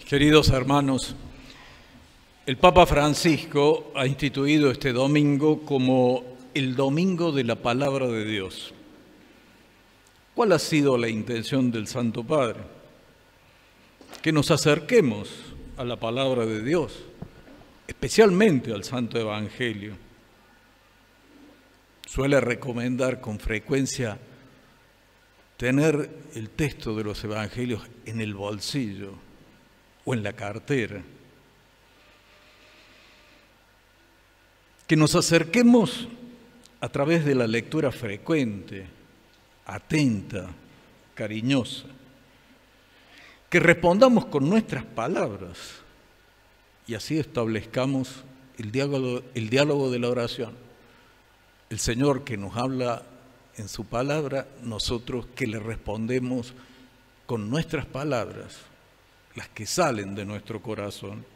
Queridos hermanos, el Papa Francisco ha instituido este domingo como el Domingo de la Palabra de Dios. ¿Cuál ha sido la intención del Santo Padre? Que nos acerquemos a la Palabra de Dios, especialmente al Santo Evangelio. Suele recomendar con frecuencia tener el texto de los Evangelios en el bolsillo o en la cartera. Que nos acerquemos a través de la lectura frecuente, atenta, cariñosa. Que respondamos con nuestras palabras y así establezcamos el diálogo de la oración. El Señor que nos habla en su palabra, nosotros que le respondemos con nuestras palabras, las que salen de nuestro corazón.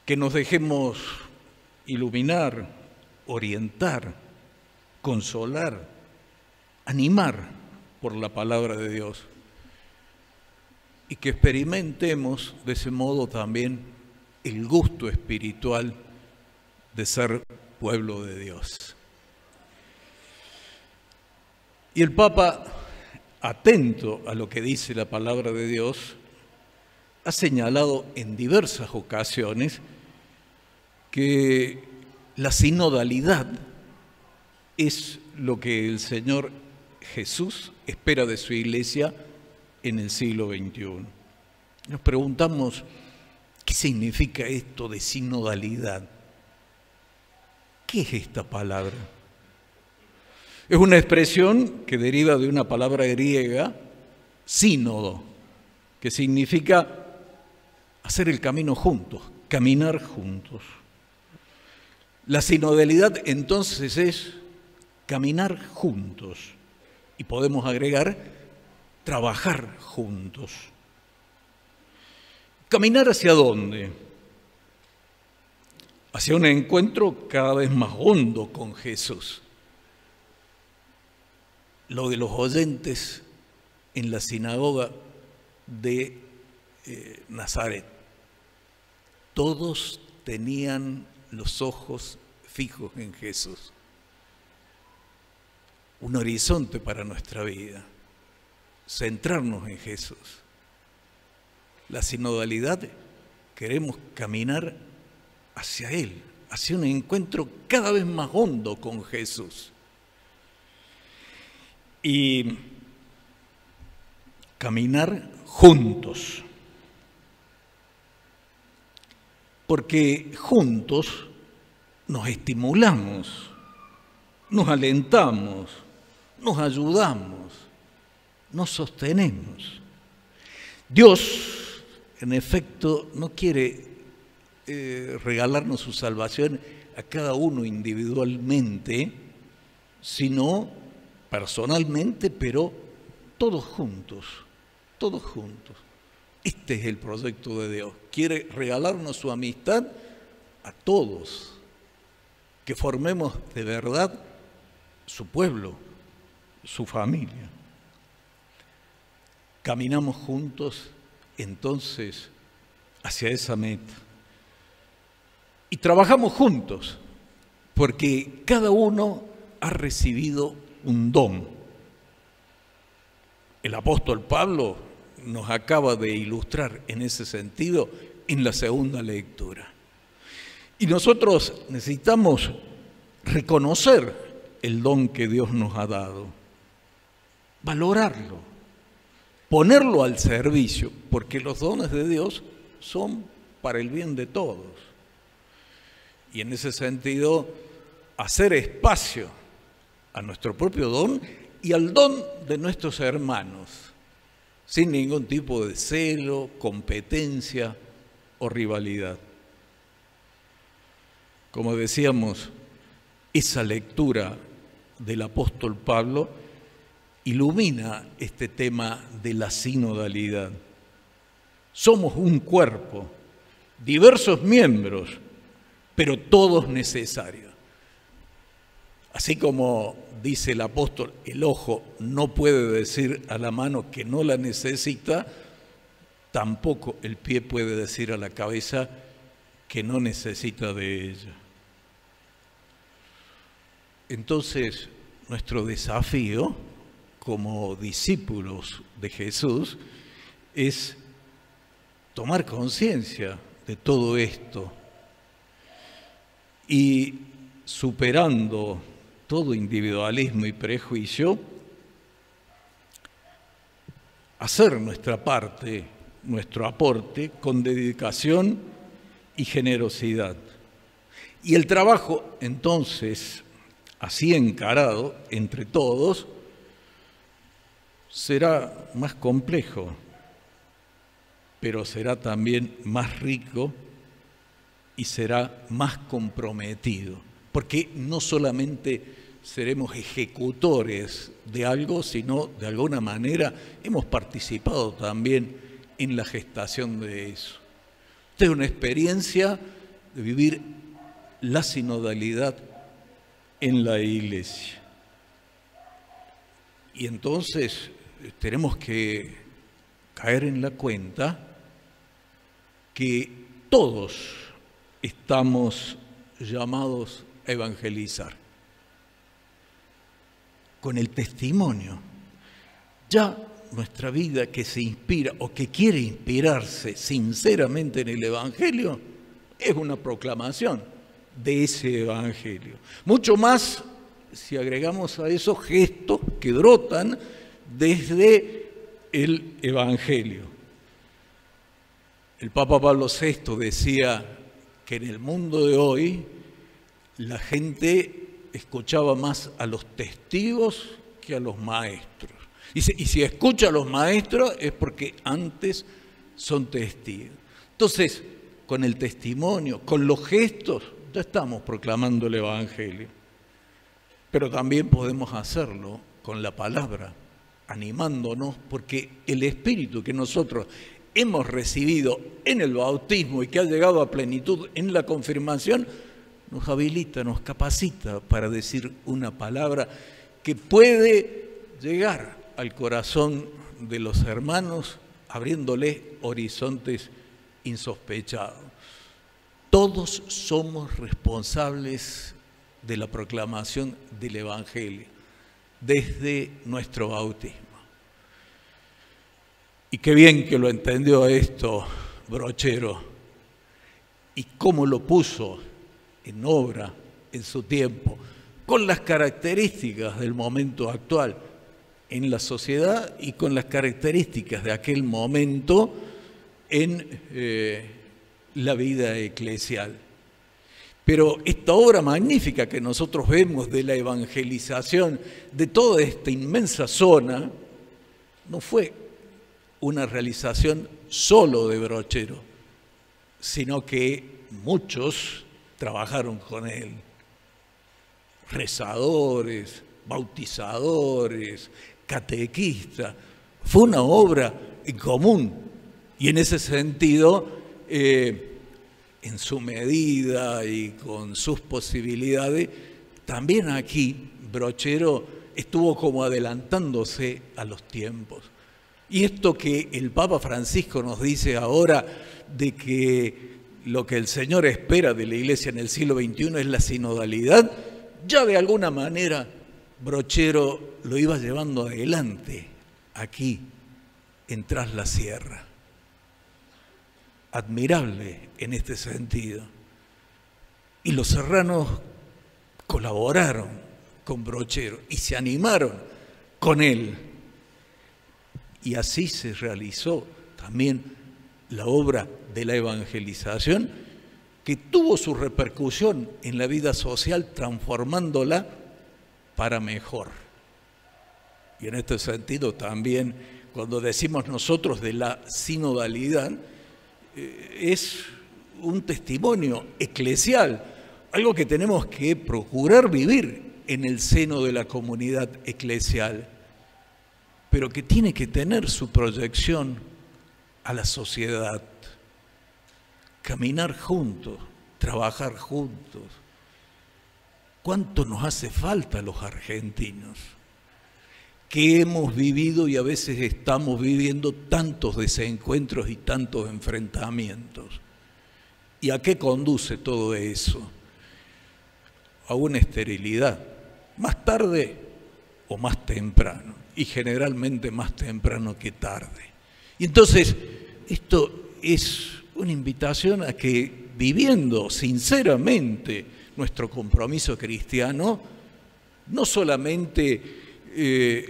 Que nos dejemos iluminar, orientar, consolar, animar por la palabra de Dios. Y que experimentemos de ese modo también el gusto espiritual de ser pueblo de Dios. Y el Papa, atento a lo que dice la palabra de Dios, ha señalado en diversas ocasiones que la sinodalidad es lo que el Señor Jesús espera de su Iglesia en el siglo XXI. Nos preguntamos, ¿qué significa esto de sinodalidad? ¿Qué es esta palabra? Es una expresión que deriva de una palabra griega, sínodo, que significa hacer el camino juntos, caminar juntos. La sinodalidad entonces es caminar juntos y podemos agregar trabajar juntos. ¿Caminar hacia dónde? Hacia un encuentro cada vez más hondo con Jesús. Lo de los oyentes en la sinagoga de Nazaret. Todos tenían los ojos fijos en Jesús. Un horizonte para nuestra vida. Centrarnos en Jesús. La sinodalidad, queremos caminar hacia Él, hacia un encuentro cada vez más hondo con Jesús. Y caminar juntos. Porque juntos nos estimulamos, nos alentamos, nos ayudamos, nos sostenemos. Dios, en efecto, no quiere regalarnos su salvación a cada uno individualmente, sino personalmente, pero todos juntos, todos juntos. Este es el proyecto de Dios. Quiere regalarnos su amistad a todos, que formemos de verdad su pueblo, su familia. Caminamos juntos entonces hacia esa meta. Y trabajamos juntos, porque cada uno ha recibido un don. El apóstol Pablo nos acaba de ilustrar en ese sentido en la segunda lectura. Y nosotros necesitamos reconocer el don que Dios nos ha dado, valorarlo, ponerlo al servicio, porque los dones de Dios son para el bien de todos. Y en ese sentido, hacer espacio a nuestro propio don y al don de nuestros hermanos, sin ningún tipo de celo, competencia o rivalidad. Como decíamos, esa lectura del apóstol Pablo ilumina este tema de la sinodalidad. Somos un cuerpo, diversos miembros, pero todos necesarios. Así como dice el apóstol, el ojo no puede decir a la mano que no la necesita, tampoco el pie puede decir a la cabeza que no necesita de ella. Entonces, nuestro desafío como discípulos de Jesús es tomar conciencia de todo esto y, superando todo individualismo y prejuicio, hacer nuestra parte, nuestro aporte con dedicación y generosidad. Y el trabajo, entonces, así encarado entre todos, será más complejo, pero será también más rico y será más comprometido, porque no solamente seremos ejecutores de algo, sino de alguna manera hemos participado también en la gestación de eso. Esta es una experiencia de vivir la sinodalidad en la Iglesia. Y entonces tenemos que caer en la cuenta que todos estamos llamados a evangelizar con el testimonio. Ya nuestra vida que se inspira o que quiere inspirarse sinceramente en el Evangelio es una proclamación de ese Evangelio. Mucho más si agregamos a esos gestos que brotan desde el Evangelio. El Papa Pablo VI decía que en el mundo de hoy la gente escuchaba más a los testigos que a los maestros. Y si escucha a los maestros es porque antes son testigos. Entonces, con el testimonio, con los gestos, ya estamos proclamando el Evangelio. Pero también podemos hacerlo con la palabra, animándonos, porque el Espíritu que nosotros hemos recibido en el bautismo y que ha llegado a plenitud en la confirmación, nos habilita, nos capacita para decir una palabra que puede llegar al corazón de los hermanos, abriéndole horizontes insospechados. Todos somos responsables de la proclamación del Evangelio desde nuestro bautismo. Y qué bien que lo entendió esto Brochero y cómo lo puso en obra en su tiempo, con las características del momento actual en la sociedad y con las características de aquel momento en la vida eclesial. Pero esta obra magnífica que nosotros vemos de la evangelización de toda esta inmensa zona no fue una realización solo de Brochero, sino que muchos trabajaron con él. Rezadores, bautizadores, catequistas. Fue una obra en común y en ese sentido, en su medida y con sus posibilidades, también aquí Brochero estuvo como adelantándose a los tiempos. Y esto que el Papa Francisco nos dice ahora de que lo que el Señor espera de la Iglesia en el siglo XXI es la sinodalidad, ya de alguna manera Brochero lo iba llevando adelante aquí, en Tras la Sierra. Admirable en este sentido. Y los serranos colaboraron con Brochero y se animaron con él. Y así se realizó también la obra de la evangelización, que tuvo su repercusión en la vida social, transformándola para mejor. Y en este sentido también, cuando decimos nosotros de la sinodalidad, es un testimonio eclesial, algo que tenemos que procurar vivir en el seno de la comunidad eclesial, pero que tiene que tener su proyección a la sociedad. Caminar juntos, trabajar juntos. ¿Cuánto nos hace falta a los argentinos? que hemos vivido y a veces estamos viviendo tantos desencuentros y tantos enfrentamientos. ¿Y a qué conduce todo eso? A una esterilidad, más tarde o más temprano, y generalmente más temprano que tarde. Y entonces, esto es una invitación a que, viviendo sinceramente nuestro compromiso cristiano, no solamente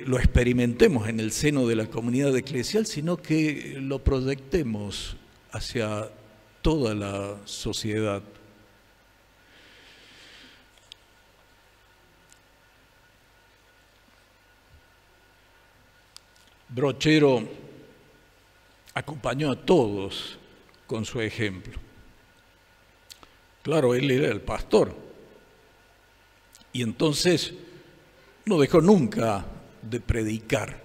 lo experimentemos en el seno de la comunidad eclesial, sino que lo proyectemos hacia toda la sociedad. Brochero acompañó a todos con su ejemplo. Claro, él era el pastor y entonces no dejó nunca de predicar.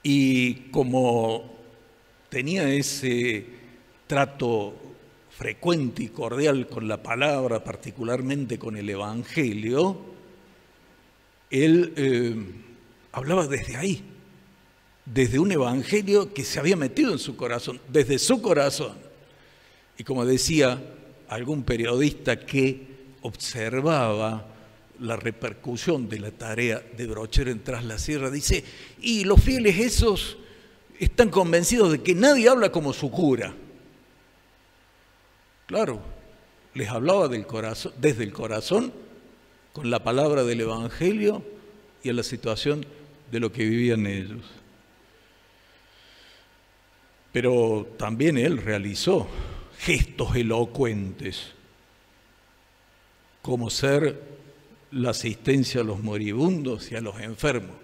Y como tenía ese trato frecuente y cordial con la palabra, particularmente con el Evangelio, él hablaba desde ahí, desde un Evangelio que se había metido en su corazón, desde su corazón. Y como decía algún periodista que observaba la repercusión de la tarea de Brochero en Tras la Sierra, dice, y los fieles esos están convencidos de que nadie habla como su cura. Claro, les hablaba del corazón, desde el corazón, con la palabra del Evangelio y a la situación de lo que vivían ellos. Pero también él realizó gestos elocuentes, como ser la asistencia a los moribundos y a los enfermos.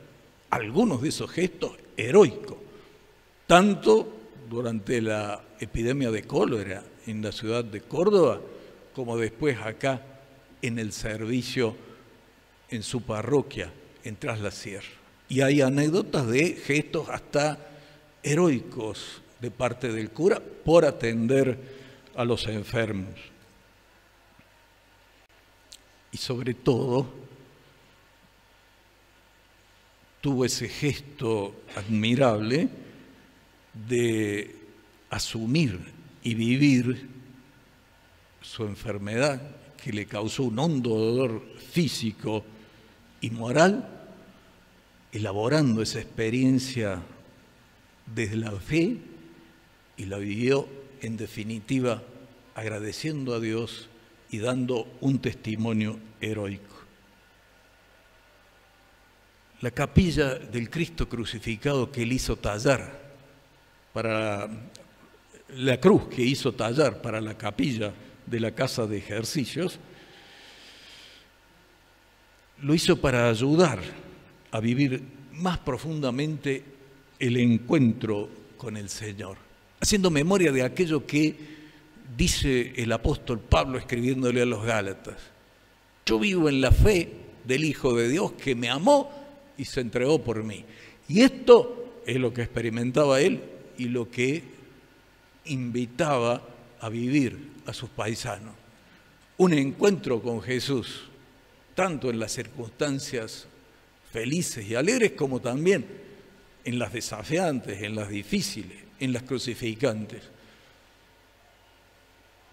Algunos de esos gestos heroicos, tanto durante la epidemia de cólera en la ciudad de Córdoba, como después acá en el servicio en su parroquia, en Tras la Sierra. Y hay anécdotas de gestos hasta heroicos de parte del cura por atender a los enfermos. Y sobre todo, tuvo ese gesto admirable de asumir y vivir su enfermedad, que le causó un hondo dolor físico y moral, elaborando esa experiencia desde la fe, y la vivió en definitiva agradeciendo a Dios y dando un testimonio heroico. La capilla del Cristo crucificado que él hizo tallar para la cruz que hizo tallar para la capilla de la casa de ejercicios, lo hizo para ayudar a vivir más profundamente el encuentro con el Señor, haciendo memoria de aquello que dice el apóstol Pablo escribiéndole a los Gálatas: yo vivo en la fe del Hijo de Dios que me amó y se entregó por mí. Y esto es lo que experimentaba él y lo que invitaba a vivir a sus paisanos. Un encuentro con Jesús, tanto en las circunstancias felices y alegres como también en las desafiantes, en las difíciles, en las crucificantes.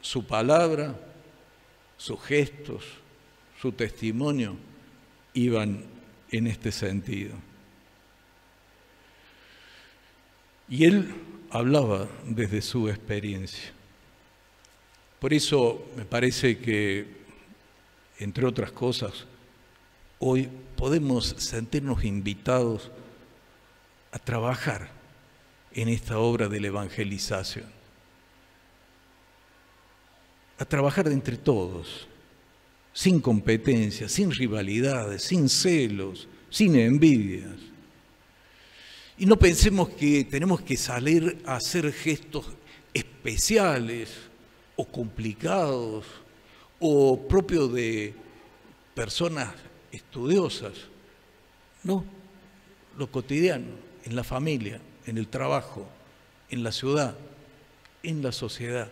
Su palabra, sus gestos, su testimonio iban en este sentido. Y él hablaba desde su experiencia. Por eso me parece que, entre otras cosas, hoy podemos sentirnos invitados a trabajar en esta obra de la evangelización. A trabajar entre todos, sin competencias, sin rivalidades, sin celos, sin envidias. Y no pensemos que tenemos que salir a hacer gestos especiales o complicados o propios de personas estudiosas. No, lo cotidiano, en la familia, en el trabajo, en la ciudad, en la sociedad.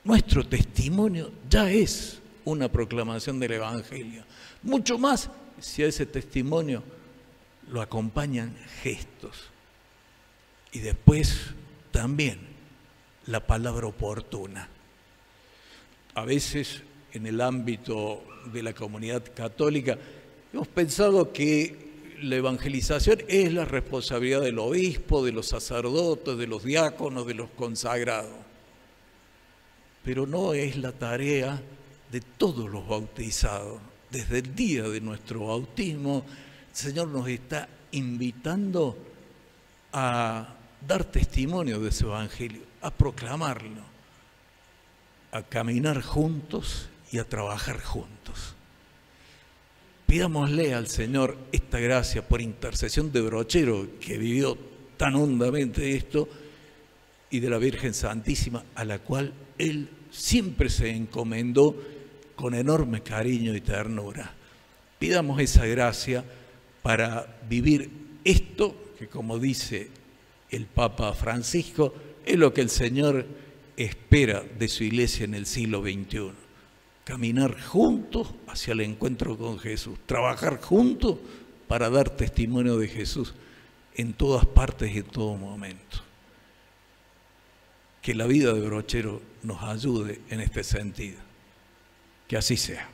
Nuestro testimonio ya es una proclamación del Evangelio. Mucho más si a ese testimonio lo acompañan gestos y después también la palabra oportuna. A veces en el ámbito de la comunidad católica hemos pensado que la evangelización es la responsabilidad del obispo, de los sacerdotes, de los diáconos, de los consagrados. Pero no es la tarea de todos los bautizados. Desde el día de nuestro bautismo, el Señor nos está invitando a dar testimonio de ese evangelio, a proclamarlo, a caminar juntos y a trabajar juntos. Pidámosle al Señor esta gracia por intercesión de Brochero, que vivió tan hondamente esto, y de la Virgen Santísima, a la cual él siempre se encomendó con enorme cariño y ternura. Pidamos esa gracia para vivir esto que, como dice el Papa Francisco, es lo que el Señor espera de su iglesia en el siglo XXI. Caminar juntos hacia el encuentro con Jesús, trabajar juntos para dar testimonio de Jesús en todas partes y en todo momento. Que la vida de Brochero nos ayude en este sentido. Que así sea.